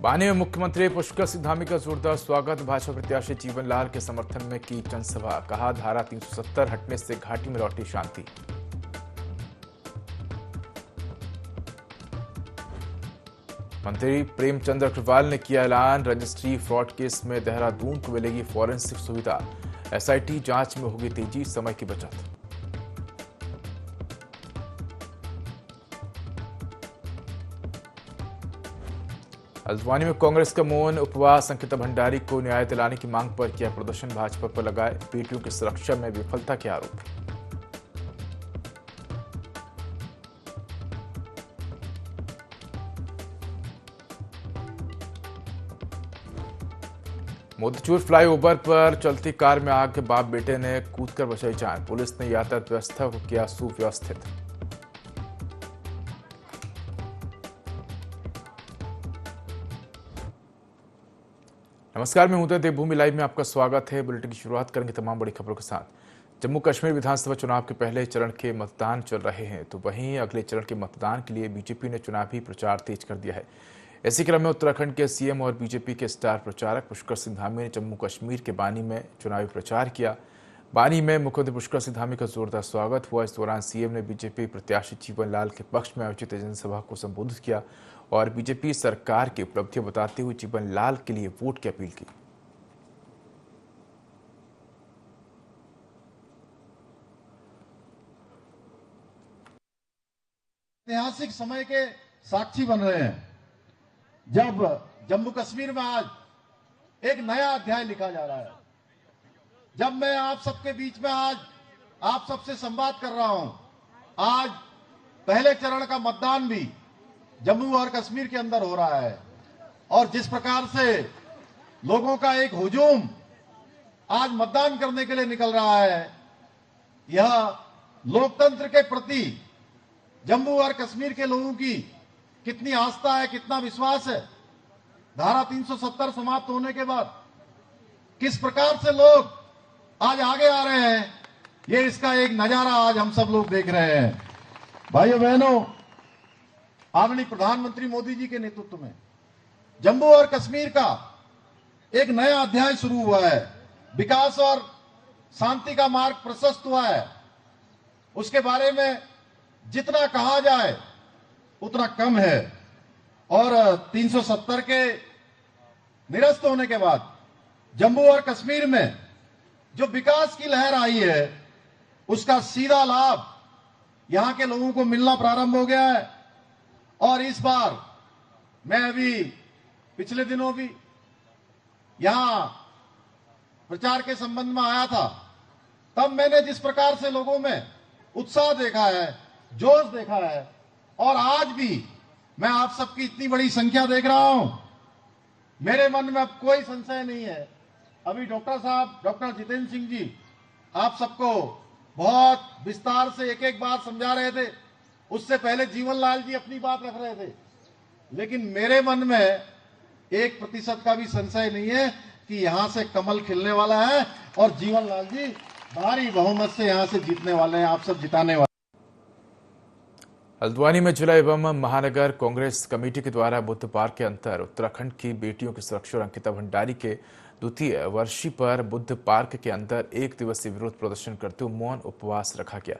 पानी में मुख्यमंत्री पुष्कर सिंह धामी का जोरदार स्वागत। भाजपा प्रत्याशी जीवन लाल के समर्थन में की जनसभा। कहा, धारा 370 हटने से घाटी में लौटी शांति। मंत्री प्रेमचंद अग्रवाल ने किया ऐलान, रजिस्ट्री फ्रॉड केस में देहरादून को मिलेगी फॉरेंसिक सुविधा। एसआईटी जांच में होगी तेजी, समय की बचत। हल्द्वानी में कांग्रेस का मौन उपवास। अंकिता भंडारी को न्याय दिलाने की मांग पर किया प्रदर्शन। भाजपा पर लगाए बेटियों की सुरक्षा में विफलता के आरोप। मोतीचूर फ्लाईओवर पर चलती कार में आग, बाप बेटे ने कूदकर बचाई जान। पुलिस ने यातायात व्यवस्था को किया सुव्यवस्थित। नमस्कार, मैं उदय, देवभूमि लाइव में आपका स्वागत है। बुलेटिन की शुरुआत करेंगे तमाम बड़ी खबरों के साथ। जम्मू कश्मीर विधानसभा चुनाव के पहले चरण के मतदान चल रहे हैं, तो वहीं अगले चरण के मतदान के लिए बीजेपी ने चुनावी प्रचार तेज कर दिया है। इसी क्रम में उत्तराखंड के सीएम और बीजेपी के स्टार प्रचारक पुष्कर सिंह धामी ने जम्मू कश्मीर के बानी में चुनावी प्रचार किया। बानी में मुख्यमंत्री पुष्कर सिंह धामी का जोरदार स्वागत हुआ। इस दौरान सीएम ने बीजेपी प्रत्याशी जीवन लाल के पक्ष में आयोजित जनसभा को संबोधित किया और बीजेपी सरकार की उपलब्धियां बताते हुए जीवन लाल के लिए वोट की अपील की। ऐतिहासिक समय के साक्षी बन रहे हैं, जब जम्मू कश्मीर में आज एक नया अध्याय लिखा जा रहा है। जब मैं आप सबके बीच में आज आप सबसे संवाद कर रहा हूं, आज पहले चरण का मतदान भी जम्मू और कश्मीर के अंदर हो रहा है और जिस प्रकार से लोगों का एक हुजूम आज मतदान करने के लिए निकल रहा है, यह लोकतंत्र के प्रति जम्मू और कश्मीर के लोगों की कितनी आस्था है, कितना विश्वास है। धारा 370 समाप्त होने के बाद किस प्रकार से लोग आज आगे आ रहे हैं, ये इसका एक नजारा आज हम सब लोग देख रहे हैं। भाइयों बहनों, आदरणीय प्रधानमंत्री मोदी जी के नेतृत्व में जम्मू और कश्मीर का एक नया अध्याय शुरू हुआ है। विकास और शांति का मार्ग प्रशस्त हुआ है। उसके बारे में जितना कहा जाए उतना कम है और 370 के निरस्त होने के बाद जम्मू और कश्मीर में जो विकास की लहर आई है, उसका सीधा लाभ यहां के लोगों को मिलना प्रारंभ हो गया है। और इस बार मैं अभी पिछले दिनों भी यहां प्रचार के संबंध में आया था, तब मैंने जिस प्रकार से लोगों में उत्साह देखा है, जोश देखा है, और आज भी मैं आप सबकी इतनी बड़ी संख्या देख रहा हूं, मेरे मन में अब कोई संशय नहीं है। अभी डॉक्टर साहब, डॉक्टर जितेंद्र सिंह जी आप सबको बहुत विस्तार से एक एक बात समझा रहे थे। उससे पहले जीवन लाल जी अपनी बात रख रहे थे, लेकिन मेरे मन में 1% का भी संशय नहीं है कि यहां से कमल खिलने वाला है और जीवन लाल जी भारी बहुमत से यहां से जीतने वाले हैं, आप सब जिताने वाले। हल्द्वानी में जिला एवं महानगर कांग्रेस कमेटी के द्वारा बुद्ध पार्क के अंदर उत्तराखंड की बेटियों की सुरक्षा और अंकिता भंडारी के द्वितीय वर्षी पर बुद्ध पार्क के अंदर एक दिवसीय विरोध प्रदर्शन करते हुए मौन उपवास रखा गया,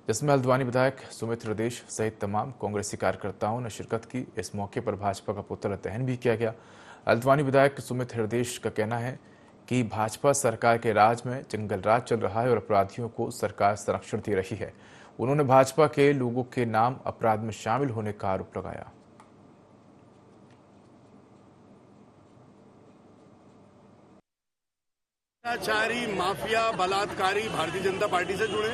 जिसमें हल्द्वानी विधायक सुमित हृदेश सहित तमाम कांग्रेसी कार्यकर्ताओं ने शिरकत की। इस मौके पर भाजपा का पुतला दहन भी किया गया। हल्द्वानी विधायक सुमित हृदेश का कहना है कि भाजपा सरकार के राज में जंगल राज चल रहा है और अपराधियों को सरकार संरक्षण दे रही है। उन्होंने भाजपा के लोगों के नाम अपराध में शामिल होने का आरोप लगाया। भ्रष्टाचारी, माफिया, बलात्कारी भारतीय जनता पार्टी से जुड़े।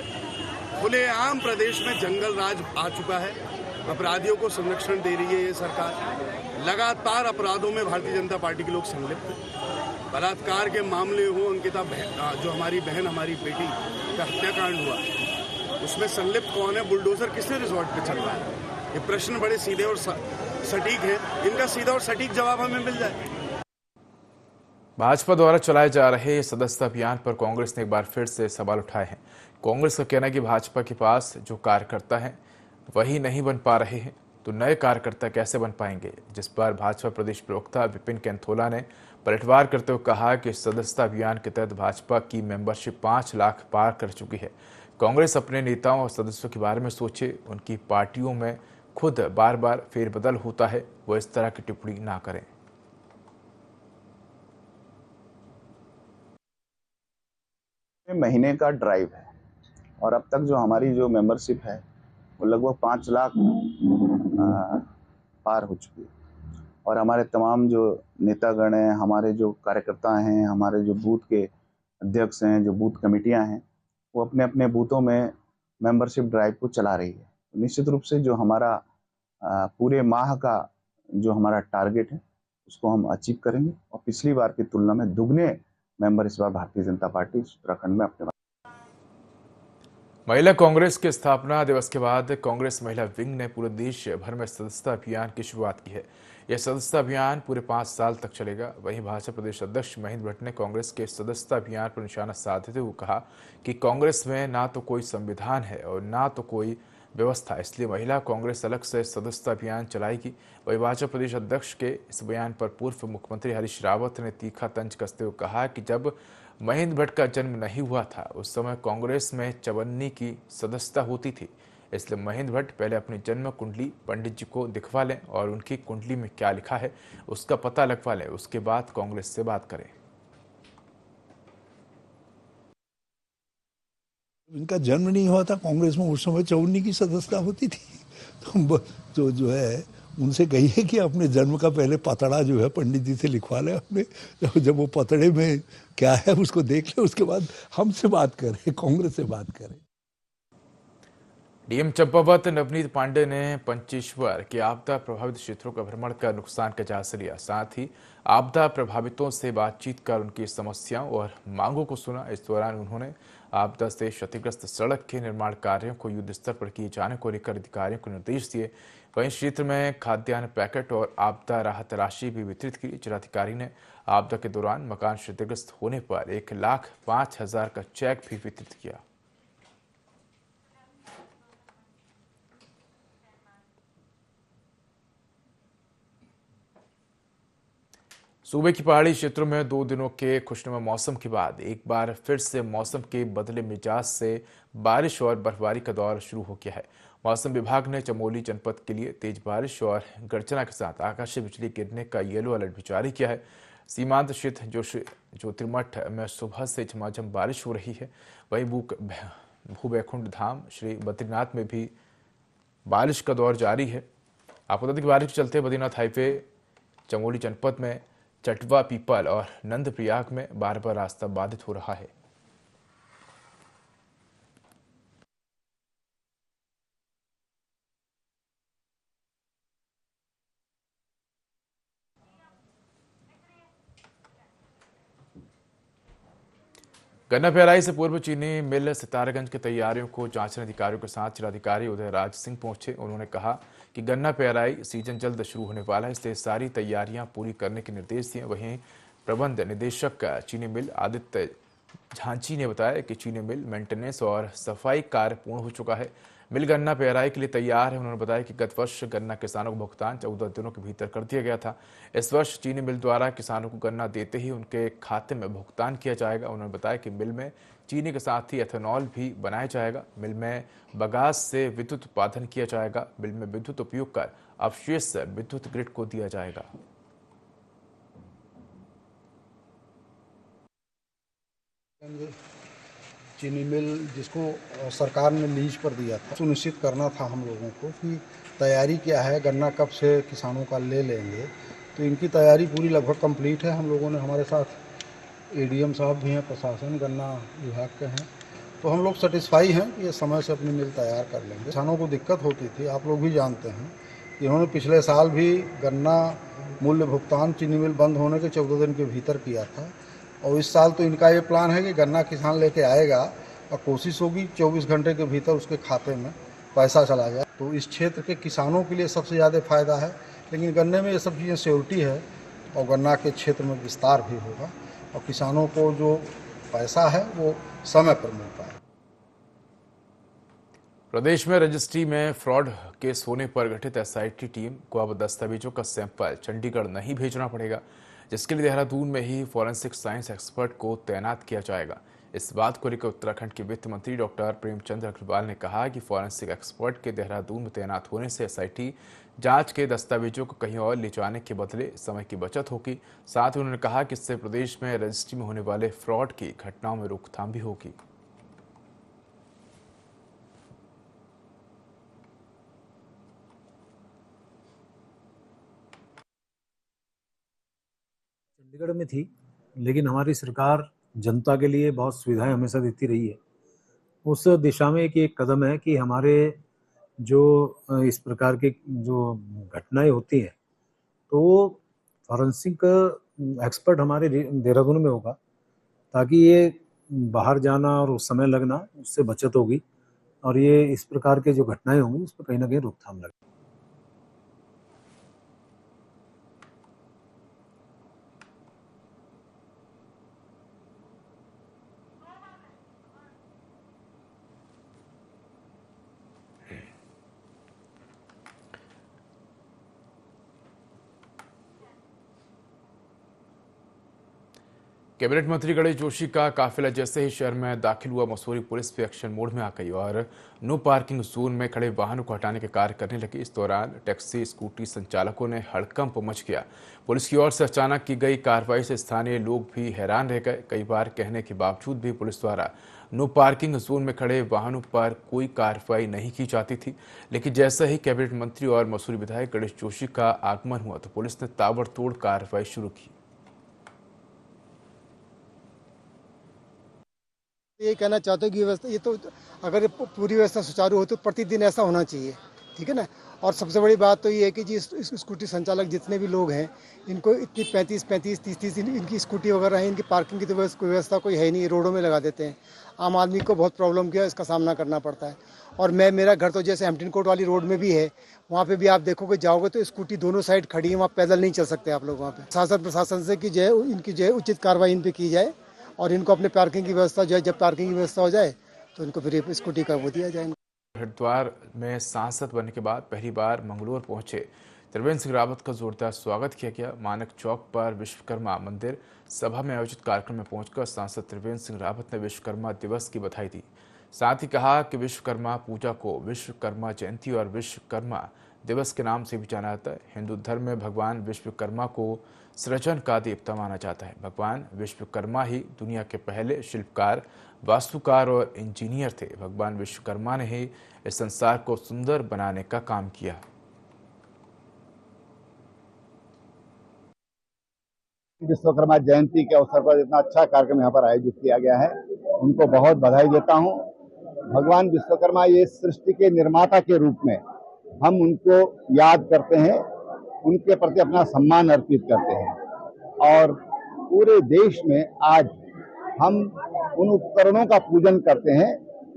खुलेआम प्रदेश में जंगल राज आ चुका है। अपराधियों को संरक्षण दे रही है ये सरकार। लगातार अपराधों में भारतीय जनता पार्टी के लोग संलिप्त हैं। बलात्कार के मामले हो, अंकिता जो हमारी बहन, हमारी बेटी का हत्याकांड हुआ, उसमें संलिप्त कौन है? बुलडोजर किसने रिजॉर्ट पे चल रहा है? ये प्रश्न बड़े सीधे और सटीक है। इनका सीधा और सटीक जवाब हमें मिल जाए। भाजपा द्वारा चलाए जा रहे सदस्यता अभियान पर कांग्रेस ने एक बार फिर से सवाल उठाए हैं। कांग्रेस का कहना है कि भाजपा के पास जो कार्यकर्ता हैं वही नहीं बन पा रहे हैं। तो नए कार्यकर्ता कैसे बन पाएंगे, जिस पर भाजपा प्रदेश प्रवक्ता विपिन कैंथोला ने पलटवार करते हुए कहा कि सदस्यता अभियान के तहत भाजपा की मेंबरशिप 5 लाख पार कर चुकी है। कांग्रेस अपने नेताओं और सदस्यों के बारे में सोचे, उनकी पार्टियों में खुद बार बार फेरबदल होता है, वो इस तरह की टिप्पणी ना करें। महीने का ड्राइव है और अब तक जो हमारी जो मेंबरशिप है वो लगभग 5 लाख पार हो चुकी है। और हमारे तमाम जो नेतागण हैं, हमारे जो कार्यकर्ता हैं, हमारे जो बूथ के अध्यक्ष हैं, जो बूथ कमेटियां हैं, वो अपने अपने बूथों में मेंबरशिप ड्राइव को चला रही है। निश्चित रूप से जो हमारा पूरे माह का जो हमारा टारगेट है उसको हम अचीव करेंगे और पिछली बार की तुलना में दुगने मेंबर इस बार भारतीय जनता पार्टी उत्तराखंड में अपने। महिला कांग्रेस के स्थापना दिवस के बाद कांग्रेस महिला विंग ने पूरे देश भर में सदस्यता अभियान की शुरुआत की है। यह सदस्यता अभियान पूरे 5 साल तक चलेगा। वहीं भाजपा प्रदेश अध्यक्ष महेंद्र भट्ट ने कांग्रेस के सदस्यता अभियान पर निशाना साधते हुए कहा कि कांग्रेस में ना तो कोई संविधान है और ना तो कोई व्यवस्था, इसलिए महिला कांग्रेस अलग से सदस्यता अभियान चलाएगी। वही भाजपा प्रदेश अध्यक्ष के इस बयान पर पूर्व मुख्यमंत्री हरीश रावत ने तीखा तंज कसते हुए कहा कि जब महेंद्र भट्ट का जन्म नहीं हुआ था उस समय कांग्रेस में 54 की सदस्यता होती थी, इसलिए महेंद्र भट्ट पहले अपनी जन्म कुंडली पंडित जी को दिखवा लें और उनकी कुंडली में क्या लिखा है उसका पता लगवा लें, उसके बाद कांग्रेस से बात करें। इनका जन्म नहीं हुआ था, कांग्रेस में उस समय 54 की सदस्यता होती थी। तो जो है उनसे कहिए कि अपने जन्म का पहले पतड़ा जो है पंडित जी से लिखवा ले अपने, जब वो पतड़े में क्या है उसको देख ले, उसके बाद हमसे बात करें, कांग्रेस से बात करें। डीएम चंपावत नवनीत पांडे ने पंचेश्वर के आपदा प्रभावित क्षेत्रों का भ्रमण कर नुकसान का जायजा लिया। साथ ही आपदा प्रभावितों से बातचीत कर उनकी समस्याओं और मांगों को सुना। इस दौरान उन्होंने आपदा से क्षतिग्रस्त सड़क के निर्माण कार्यों को युद्ध स्तर पर किए जाने को लेकर अधिकारियों को निर्देश दिए। वहीं क्षेत्र में खाद्यान्न पैकेट और आपदा राहत राशि भी वितरित की। जिलाधिकारी ने आपदा के दौरान मकान क्षतिग्रस्त होने पर 1,05,000 का चेक भी वितरित किया। सूबे की पहाड़ी क्षेत्रों में 2 दिनों के खुशनुमा मौसम के बाद एक बार फिर से मौसम के बदले मिजाज से बारिश और बर्फबारी का दौर शुरू हो गया है। मौसम विभाग ने चमोली जनपद के लिए तेज बारिश और गर्जना के साथ आकाशीय बिजली गिरने का येलो अलर्ट भी जारी किया है। सीमांत स्थित ज्योतिर्मठ में सुबह से झमाझम बारिश हो रही है। वहीं भूबैकुंठ धाम श्री बद्रीनाथ में भी बारिश का दौर जारी है। आपको बता दें कि बारिश के चलते बद्रीनाथ हाईवे चमोली जनपद में चटवा, पीपल और नंदप्रयाग में बार बार रास्ता बाधित हो रहा है। गन्ना पेराई से पूर्व चीनी मिल सितारगंज की तैयारियों को जांचने अधिकारियों के साथ जिलाधिकारी उदय राज सिंह पहुंचे। उन्होंने कहा कि गन्ना पेराई सीजन जल्द शुरू होने वाला है, इसलिए सारी तैयारियां पूरी करने के निर्देश दिए। वहीं प्रबंध निदेशक चीनी मिल आदित्य झांची ने बताया कि चीनी मिल मेंटेनेंस और सफाई कार्य पूर्ण हो चुका है। मिल गन्ना पेराई के लिए तैयार है। उन्होंने बताया कि गत वर्ष गन्ना किसानों को भुगतान 14 दिनों के भीतर कर दिया गया था। इस वर्ष चीनी मिल द्वारा किसानों को गन्ना देते ही उनके खाते में भुगतान किया जाएगा। उन्होंने बताया कि मिल में चीनी के साथ ही एथेनॉल भी बनाया जाएगा। मिल में बगास से विद्युत उत्पादन किया जाएगा। मिल में विद्युत उपयोग कर अवशेष विद्युत ग्रिड को दिया जाएगा। चीनी मिल जिसको सरकार ने लीज पर दिया था, सुनिश्चित करना था हम लोगों को कि तैयारी क्या है, गन्ना कब से किसानों का ले लेंगे। तो इनकी तैयारी पूरी लगभग कंप्लीट है। हम लोगों ने, हमारे साथ एडीएम साहब भी हैं, प्रशासन गन्ना विभाग के हैं, तो हम लोग सेटिस्फाई हैं कि ये समय से अपनी मिल तैयार कर लेंगे। किसानों को दिक्कत होती थी, आप लोग भी जानते हैं, इन्होंने पिछले साल भी गन्ना मूल्य भुगतान चीनी मिल बंद होने के 14 दिन के भीतर किया था। और इस साल तो इनका ये प्लान है कि गन्ना किसान लेके आएगा और कोशिश होगी 24 घंटे के भीतर उसके खाते में पैसा चला जाए। तो इस क्षेत्र के किसानों के लिए सबसे ज़्यादा फ़ायदा है, लेकिन गन्ने में ये सब चीज़ें सिक्योरिटी है और गन्ना के क्षेत्र में विस्तार भी होगा और किसानों को जो पैसा है वो समय पर मिल पाए। प्रदेश में रजिस्ट्री में फ्रॉड केस होने पर गठित एसआईटी टीम को अब दस्तावेजों का सैंपल चंडीगढ़ नहीं भेजना पड़ेगा, जिसके लिए देहरादून में ही फॉरेंसिक साइंस एक्सपर्ट को तैनात किया जाएगा। इस बात को लेकर उत्तराखंड के वित्त मंत्री डॉक्टर प्रेमचंद अग्रवाल ने कहा कि फॉरेंसिक एक्सपर्ट के देहरादून में तैनात होने से एसआईटी जांच के दस्तावेजों को कहीं और ले जाने के बदले समय की बचत होगी। साथ ही उन्होंने कहा कि इससे प्रदेश में रजिस्ट्री में होने वाले फ्रॉड की घटनाओं में रोकथाम भी होगी। चंडीगढ़ में थी, लेकिन हमारी सरकार जनता के लिए बहुत सुविधाएं हमेशा देती रही है। उस दिशा में एक कदम है कि हमारे जो इस प्रकार के जो घटनाएं होती हैं, तो फॉरेंसिक एक्सपर्ट हमारे देहरादून में होगा, ताकि ये बाहर जाना और उस समय लगना, उससे बचत होगी और ये इस प्रकार के जो घटनाएं होंगी उस पर कहीं ना कहीं रोकथाम लगेगी। कैबिनेट मंत्री गणेश जोशी का काफिला जैसे ही शहर में दाखिल हुआ, मसूरी पुलिस भी एक्शन मोड में आ गई और नो पार्किंग जोन में खड़े वाहनों को हटाने के कार्य करने लगी। इस दौरान टैक्सी स्कूटी संचालकों ने हड़कंप मच गया। पुलिस की ओर से अचानक की गई कार्रवाई से स्थानीय लोग भी हैरान रह गए। कई बार कहने के बावजूद भी पुलिस द्वारा नो पार्किंग जोन में खड़े वाहनों पर कोई कार्रवाई नहीं की जाती थी, लेकिन जैसे ही कैबिनेट मंत्री और मसूरी विधायक गणेश जोशी का आगमन हुआ तो पुलिस ने ताबड़तोड़ कार्रवाई शुरू की। ये कहना चाहते हो कि व्यवस्था, ये तो अगर पूरी व्यवस्था सुचारू हो तो प्रतिदिन ऐसा होना चाहिए, ठीक है ना। और सबसे बड़ी बात तो ये है कि जी स्कूटी संचालक जितने भी लोग हैं, इनको इतनी 35-30 इनकी स्कूटी वगैरह है, इनकी पार्किंग की तो व्यवस्था कोई है नहीं, रोडों में लगा देते हैं। आम आदमी को बहुत प्रॉब्लम किया इसका सामना करना पड़ता है। और मेरा घर तो जैसे हैम्पटन कोर्ट वाली रोड में भी है, वहाँ पे भी आप देखोगे जाओगे तो स्कूटी दोनों साइड खड़ी है, वहाँ पैदल नहीं चल सकते आप लोग। वहाँ पे शासन प्रशासन से कि जो है इनकी जो है उचित कार्रवाई इन पर की जाए और इनको अपने पार्किंग की व्यवस्था जो है, जब पार्किंग की व्यवस्था हो जाए तो इनको फिर स्कूटी का वो दिया जाएगा। हरिद्वार में सांसद बनने के बाद पहली बार मंगलोर पहुंचे त्रिवेंद्र सिंह रावत का जोरदार स्वागत किया गया। मानक चौक पर विश्वकर्मा मंदिर सभा में आयोजित कार्यक्रम में पहुंचकर सांसद त्रिवेंद्र सिंह रावत ने विश्वकर्मा दिवस की बधाई दी। साथ ही कहा कि विश्वकर्मा पूजा को विश्वकर्मा जयंती और विश्वकर्मा दिवस के नाम से भी जाना जाता है। हिंदू धर्म में भगवान विश्वकर्मा को सृजन का देवता माना जाता है। भगवान विश्वकर्मा ही दुनिया के पहले शिल्पकार, वास्तुकार और इंजीनियर थे। भगवान विश्वकर्मा ने ही इस संसार को सुंदर बनाने का काम किया। विश्वकर्मा जयंती के अवसर पर इतना अच्छा कार्यक्रम यहाँ पर आयोजित किया गया है, उनको बहुत बधाई देता हूँ। भगवान विश्वकर्मा ये सृष्टि के निर्माता के रूप में हम उनको याद करते हैं, उनके प्रति अपना सम्मान अर्पित करते हैं और पूरे देश में आज हम उन उपकरणों का पूजन करते हैं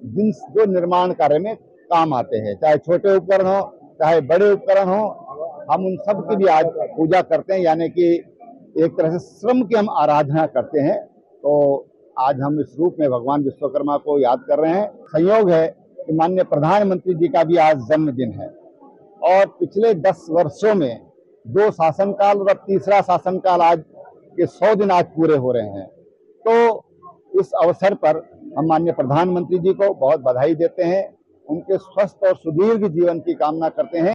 जो निर्माण कार्य में काम आते हैं, चाहे छोटे उपकरण हो चाहे बड़े उपकरण हो, हम उन सब की भी आज पूजा करते हैं, यानी कि एक तरह से श्रम की हम आराधना करते हैं। तो आज हम इस रूप में भगवान विश्वकर्मा को याद कर रहे हैं। संयोग है कि माननीय प्रधानमंत्री जी का भी आज जन्मदिन है और पिछले 10 वर्षों में 2 शासनकाल और अब तीसरा शासनकाल आज के 100 दिन आज पूरे हो रहे हैं। तो इस अवसर पर हम माननीय प्रधानमंत्री जी को बहुत बधाई देते हैं, उनके स्वस्थ और सुदीर्घ जीवन की कामना करते हैं।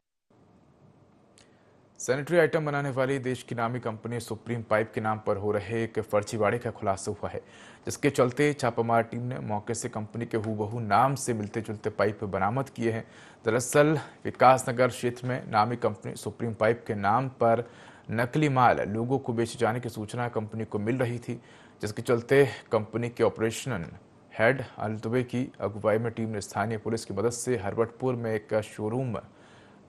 सैनिटरी आइटम बनाने वाली देश की नामी कंपनी सुप्रीम पाइप के नाम पर हो रहे एक फर्जीवाड़े का खुलासा हुआ है, जिसके चलते छापामार टीम ने मौके से कंपनी के हूबहू नाम से मिलते जुलते पाइप बरामद किए हैं। दरअसल विकासनगर क्षेत्र में नामी कंपनी सुप्रीम पाइप के नाम पर नकली माल लोगों को बेचे जाने की सूचना कंपनी को मिल रही थी, जिसके चलते कंपनी के ऑपरेशनल हेड अनिल दुबे की अगुवाई में टीम ने स्थानीय पुलिस की मदद से हरवटपुर में एक शोरूम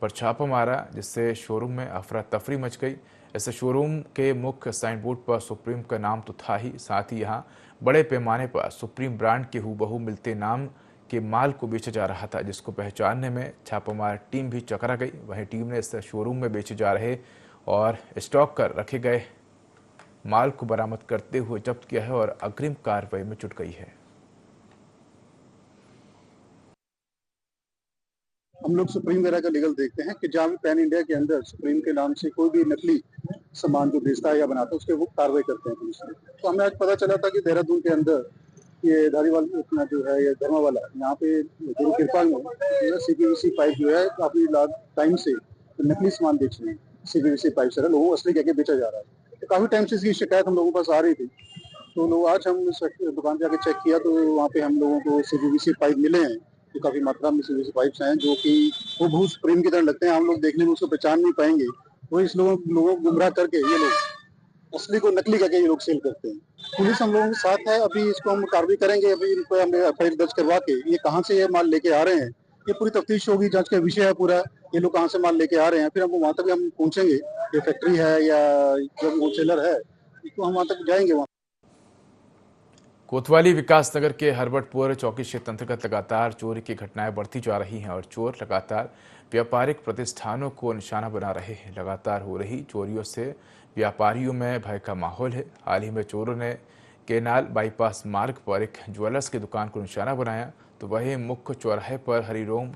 पर छापा मारा, जिससे शोरूम में अफरा तफरी मच गई। इस शोरूम के मुख्य साइन बोर्ड पर सुप्रीम का नाम तो था ही, साथ ही यहाँ बड़े पैमाने पर सुप्रीम ब्रांड के हूबहू मिलते नाम के माल को बेचा जा रहा था, जिसको पहचानने में छापामार टीम भी चकरा गई। वहीं टीम ने इस शोरूम में बेचे जा रहे और स्टॉक कर रखे गए माल को बरामद करते हुए जब्त किया है और अग्रिम कार्रवाई में जुट गई है। हम लोग सुप्रीम वगैरह का लीगल देखते हैं कि जहाँ भी पैन इंडिया के अंदर सुप्रीम के नाम से कोई भी नकली सामान जो बेचता है या बनाता है उसके वो कार्रवाई करते हैं पुलिस में। तो हमें आज पता चला था कि देहरादून के अंदर ये धारीवाल अपना जो है ये धर्मावाला यहाँ पे गुरु कृपा में CPVC पाइप जो है काफी टाइम से नकली सामान बेच रहे हैं। CPVC पाइप से लोगों को असली कहके बेचा जा रहा है। तो काफी टाइम से इसकी शिकायत हम लोगों के पास आ रही थी। तो लोग आज हम दुकान पे आके चेक किया तो वहाँ पे हम लोगों को CPVC पाइप मिले हैं। तो काफी मात्रा में CPVC पाइप्स हैं जो कि वो बहुत सुप्रीम की तरह लगते हैं। हम लोग देखने में उसको पहचान नहीं पाएंगे। वो इस लोगों को गुमराह करके ये लोग असली को नकली करके ये लोग सेल करते हैं। पुलिस हम लोगों के साथ है। अभी इसको हम कार्रवाई करेंगे। अभी इनको हम FIR दर्ज करवा के ये कहाँ से ये माल लेके आ रहे हैं ये पूरी तफ्तीश होगी। जांच का विषय है पूरा। ये लोग कहाँ से माल लेके आ रहे हैं फिर हम वहाँ तक हम पहुंचेंगे। ये फैक्ट्री है या जो होलसेलर है तो हम वहाँ तक जाएंगे। वहाँ कोतवाली विकासनगर के हरबटपुर चौकी क्षेत्र अंतर्गत लगातार चोरी की घटनाएं बढ़ती जा रही हैं और चोर लगातार व्यापारिक प्रतिष्ठानों को निशाना बना रहे हैं। लगातार हो रही चोरियों से व्यापारियों में भय का माहौल है। हाल ही में चोरों ने केनाल बाईपास मार्ग पर एक ज्वेलर्स की दुकान को निशाना बनाया तो वहीं मुख्य चौराहे पर हरिरोम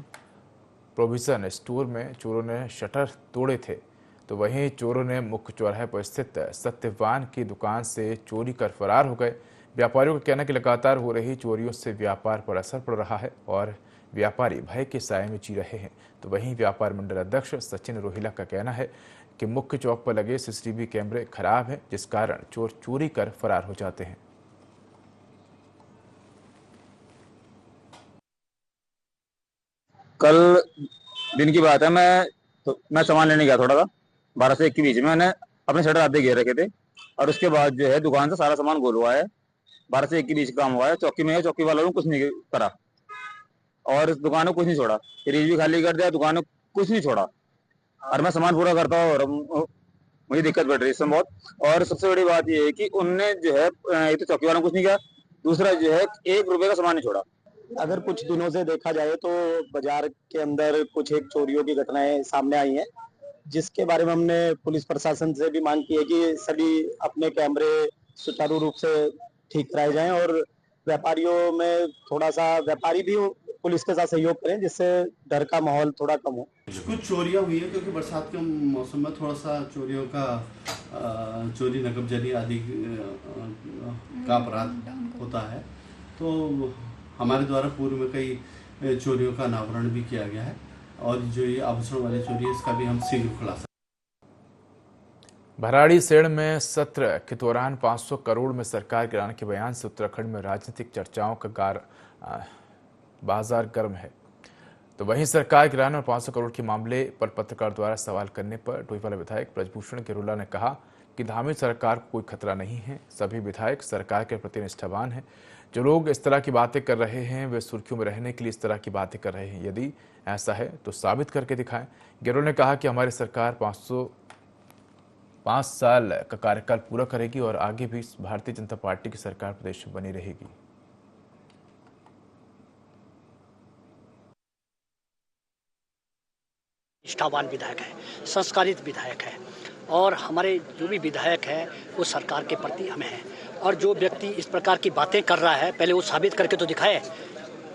प्रोविजन स्टोर में चोरों ने शटर तोड़े थे। तो वहीं चोरों ने मुख्य चौराहे पर स्थित सत्यवान की दुकान से चोरी कर फरार हो गए। व्यापारियों का कहना है कि लगातार हो रही चोरियों से व्यापार पर असर पड़ रहा है और व्यापारी भय के साए में जी रहे हैं। तो वहीं व्यापार मंडल अध्यक्ष सचिन रोहिला का कहना है कि मुख्य चौक पर लगे CCTV कैमरे खराब हैं जिस कारण चोर चोरी कर फरार हो जाते हैं। कल दिन की बात है, मैं सामान लेने गया थोड़ा सा 12 से 1 के बीच में। मैंने अपने शटर आधे घेर रखे थे और उसके बाद जो है दुकान से सारा सामान गोल हुआ है। 12 से 1 के बीच काम हुआ है। चौकी में है, चौकी वालों ने कुछ नहीं करा और दुकान को कुछ नहीं छोड़ा। फ्रिज भी खाली कर दिया, दुकान को कुछ नहीं छोड़ा और मैं सामान पूरा करता हूँ और मुझे दिक्कत बढ़ रही है इसमें बहुत। और सबसे बड़ी बात यह है कि उनने जो है एक तो चौकी वालों ने कुछ नहीं किया, दूसरा जो है 1 रुपए का सामान नहीं छोड़ा। अगर कुछ दिनों से देखा जाए तो बाजार के अंदर कुछ एक चोरियों की घटनाएं सामने आई हैं, जिसके बारे में हमने पुलिस प्रशासन से भी मांग की है कि सभी अपने कैमरे सुचारू रूप से ठीक कराए जाएं और व्यापारियों में थोड़ा सा व्यापारी भी पुलिस के साथ सहयोग करें जिससे डर का माहौल थोड़ा कम हो। कुछ चोरियां हुई है क्योंकि बरसात के मौसम में थोड़ा सा चोरियों का चोरी नकबजनी आदि का अपराध होता है। तो हमारे द्वारा पूर्व में कई चोरियों का अनावरण भी किया गया है और जो ये आभूषण वाली चोरी है इसका भी हम शीघ्र खुलासा। भराड़ीसेण में सत्र के दौरान 500 करोड़ में सरकार गिराने के बयान से उत्तराखंड में राजनीतिक चर्चाओं का बाजार गर्म है। तो वहीं सरकार गिराने और 500 करोड़ के मामले पर पत्रकार द्वारा सवाल करने पर डोईवाला विधायक ब्रजभूषण गिरोला ने कहा कि धामी सरकार को कोई खतरा नहीं है। सभी विधायक सरकार के प्रति निष्ठावान हैं। जो लोग इस तरह की बातें कर रहे हैं वे सुर्खियों में रहने के लिए इस तरह की बातें कर रहे हैं। यदि ऐसा है तो साबित करके दिखाएं। गिरोला ने कहा कि हमारी सरकार 5 साल का कार्यकाल पूरा करेगी और आगे भी भारतीय जनता पार्टी की सरकार प्रदेश में बनी रहेगी। निष्ठावान विधायक है, संस्कारित विधायक है और हमारे जो भी विधायक है वो सरकार के प्रति हमें है। और जो व्यक्ति इस प्रकार की बातें कर रहा है पहले वो साबित करके तो दिखाए,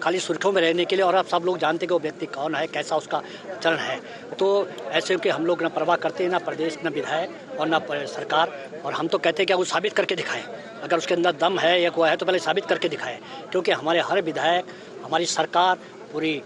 खाली सुर्खियों में रहने के लिए। और आप सब लोग जानते हैं कि वो व्यक्ति कौन है, कैसा उसका चरण है। तो ऐसे कि हम लोग ना परवाह करते हैं, ना प्रदेश, ना विधायक और ना सरकार। और हम तो कहते हैं कि वो साबित करके दिखाए। अगर उसके अंदर दम है या कोई है तो पहले साबित करके दिखाए। क्योंकि हमारे हर विधायक, हमारी सरकार पूरी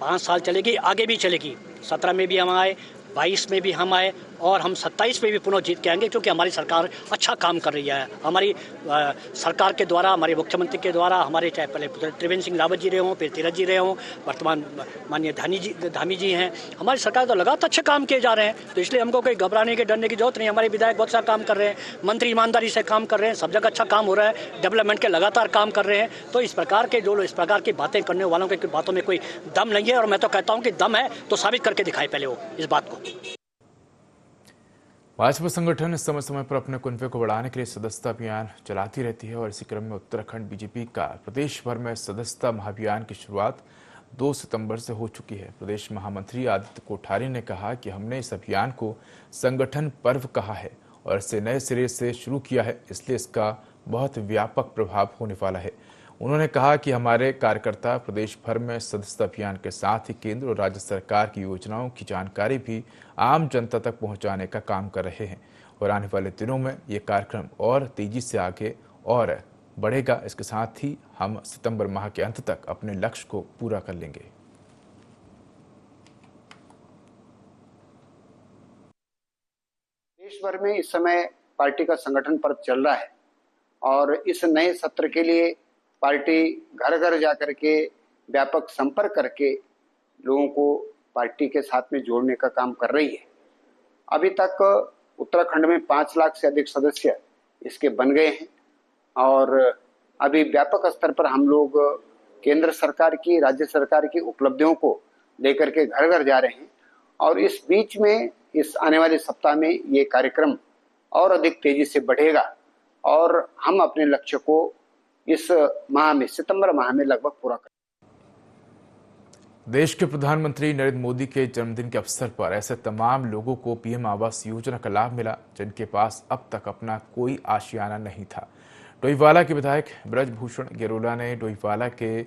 5 साल चलेगी, आगे भी चलेगी। 17 में भी हम आए, 22 में भी हम आए और हम 27 में भी पुनः जीत के आएंगे क्योंकि हमारी सरकार अच्छा काम कर रही है। हमारी सरकार के द्वारा, हमारे मुख्यमंत्री के द्वारा, हमारे चाहे पहले त्रिवेंद्र सिंह रावत जी रहे हों, फिर तीरथ जी रहे हों, वर्तमान माननीय धामी जी हैं। हमारी सरकार तो लगातार अच्छे काम किए जा रहे हैं। तो इसलिए हमको कोई घबराने के, डरने की जरूरत नहीं। हमारे विधायक बहुत सा काम कर रहे हैं, मंत्री ईमानदारी से काम कर रहे हैं, सब जगह अच्छा काम हो रहा है, डेवलपमेंट के लगातार काम कर रहे हैं। तो इस प्रकार के जो लोग इस प्रकार की बातें करने वालों के बातों में कोई दम नहीं है। और मैं तो कहता हूँ कि दम है तो साबित करके दिखाए पहले वो इस बात को। भाजपा संगठन समय समय पर अपने कुनबे को बढ़ाने के लिए सदस्यता अभियान चलाती रहती है और इसी क्रम में उत्तराखंड बीजेपी का प्रदेश भर में सदस्यता महाअभियान की शुरुआत 2 सितंबर से हो चुकी है। प्रदेश महामंत्री आदित्य कोठारी ने कहा कि हमने इस अभियान को संगठन पर्व कहा है और इसे नए सिरे से शुरू किया है, इसलिए इसका बहुत व्यापक प्रभाव होने वाला है। उन्होंने कहा कि हमारे कार्यकर्ता प्रदेश भर में सदस्यता अभियान के साथ ही केंद्र और राज्य सरकार की योजनाओं की जानकारी भी आम जनता तक पहुंचाने का काम कर रहे हैं और आने वाले दिनों में ये कार्यक्रम और तेजी से आगे और बढ़ेगा। इसके साथ ही हम सितंबर माह के अंत तक अपने लक्ष्य को पूरा कर लेंगे। देश भर में इस समय पार्टी का संगठन पर्व चल रहा है और इस नए सत्र के लिए पार्टी घर घर जाकर के व्यापक संपर्क करके लोगों को पार्टी के साथ में जोड़ने का काम कर रही है। अभी तक उत्तराखंड में 5 लाख से अधिक सदस्य इसके बन गए हैं और अभी व्यापक स्तर पर हम लोग केंद्र सरकार की, राज्य सरकार की उपलब्धियों को लेकर के घर घर जा रहे हैं और इस बीच में इस आने वाले सप्ताह में ये कार्यक्रम और अधिक तेजी से बढ़ेगा और हम अपने लक्ष्य को इस माह में, सितंबर माह में लगभग पूरा करेंगे। देश के प्रधानमंत्री नरेंद्र मोदी के जन्मदिन के अवसर पर ऐसे तमाम लोगों को पीएम आवास योजना का लाभ मिला जिनके पास अब तक अपना कोई आशियाना नहीं था। डोईवाला के विधायक ब्रजभूषण गेरोला ने डोईवाला के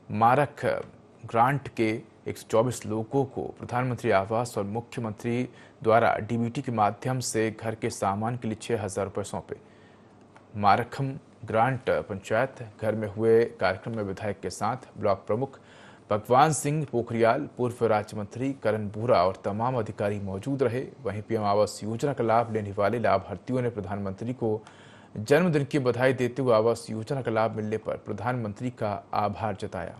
मारक ग्रांट के 124 लोगों को प्रधानमंत्री आवास और मुख्यमंत्री द्वारा डीबीटी के माध्यम से घर के सामान के लिए 6,000 रुपये सौंपे। मारखम ग्रांट पंचायत घर में हुए कार्यक्रम में विधायक के साथ ब्लॉक प्रमुख भगवान सिंह पोखरियाल, पूर्व राज्य मंत्री करण बोहरा और तमाम अधिकारी मौजूद रहे। वहीं पीएम आवास योजना का लाभ लेने वाले लाभार्थियों ने प्रधानमंत्री को जन्मदिन की बधाई देते हुए आवास योजना का लाभ मिलने पर प्रधानमंत्री का आभार जताया।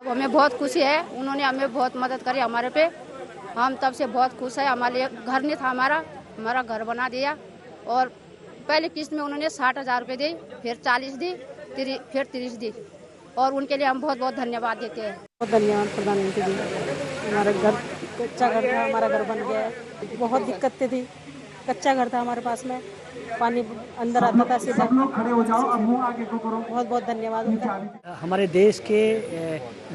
हमें बहुत खुशी है, उन्होंने हमें बहुत मदद करी हमारे पे, हम तब से बहुत खुश है। हमारे लिए घर नहीं था, हमारा घर बना दिया और पहली किस्त में उन्होंने 60,000 रुपये दी, फिर 40 दी, फिर 30 दी और उनके लिए हम बहुत बहुत धन्यवाद देते हैं। बहुत धन्यवाद प्रधानमंत्री जी। हमारा घर कच्चा घर था, हमारा घर बन गया है। बहुत दिक्कतें थी, कच्चा घर था हमारे पास में, पानी अंदर आता था सीधा। बहुत बहुत धन्यवाद उनका। हमारे देश के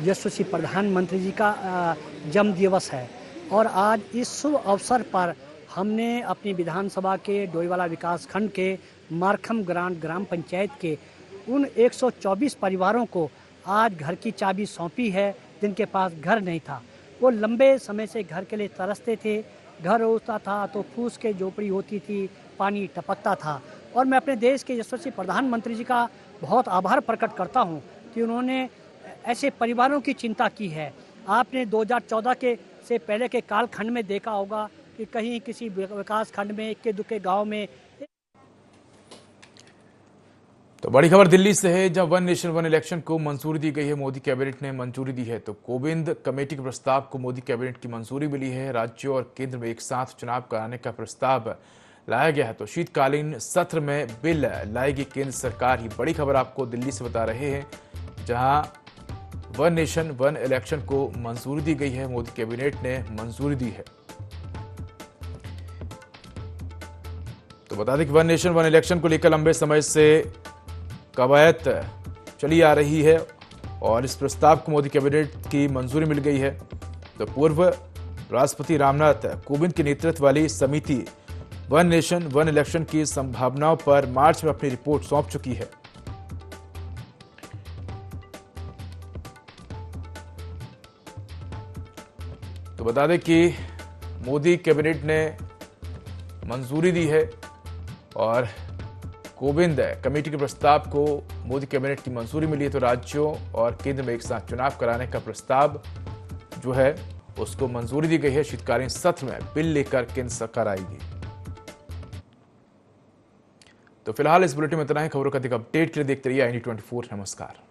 यशस्वी प्रधानमंत्री जी का जन्म दिवस है और आज इस शुभ अवसर पर हमने अपनी विधानसभा के डोईवाला विकास खंड के मारखम ग्राम पंचायत के उन 124 परिवारों को आज घर की चाबी सौंपी है जिनके पास घर नहीं था। वो लंबे समय से घर के लिए तरसते थे, घर होता था तो फूस के झोपड़ी होती थी, पानी टपकता था और मैं अपने देश के यशस्वी प्रधानमंत्री जी का बहुत आभार प्रकट करता हूं कि उन्होंने ऐसे परिवारों की चिंता की है। आपने 2014 के से पहले के कालखंड में देखा होगा कि कहीं किसी विकास खंड में, इक्के दुक्के गांव में। तो बड़ी खबर दिल्ली से है, जब वन नेशन वन इलेक्शन को मंजूरी दी गई है, मोदी कैबिनेट ने मंजूरी दी है तो कोविंद कमेटी के प्रस्ताव को मोदी कैबिनेट की मंजूरी मिली है। राज्यों और केंद्र में एक साथ चुनाव कराने का प्रस्ताव लाया गया है तो शीतकालीन सत्र में बिल लाएगी केंद्र सरकार। ये बड़ी खबर आपको दिल्ली से बता रहे हैं, जहां वन नेशन वन इलेक्शन को मंजूरी दी गई है, मोदी कैबिनेट ने मंजूरी दी है। तो बता दें कि वन नेशन वन इलेक्शन को लेकर लंबे समय से कवायद चली आ रही है और इस प्रस्ताव को मोदी कैबिनेट की मंजूरी मिल गई है। तो पूर्व राष्ट्रपति रामनाथ कोविंद के नेतृत्व वाली समिति वन नेशन वन इलेक्शन की संभावनाओं पर मार्च में अपनी रिपोर्ट सौंप चुकी है। तो बता दें कि मोदी कैबिनेट ने मंजूरी दी है और कोविंद कमेटी के प्रस्ताव को मोदी कैबिनेट की मंजूरी मिली है तो राज्यों और केंद्र में एक साथ चुनाव कराने का प्रस्ताव जो है उसको मंजूरी दी गई है। शीतकालीन सत्र में बिल लेकर केंद्र सरकार आएगी। तो फिलहाल इस बुलेटिन में इतना ही। खबरों का अधिक अपडेट के लिए देखते रहिए IND24। नमस्कार।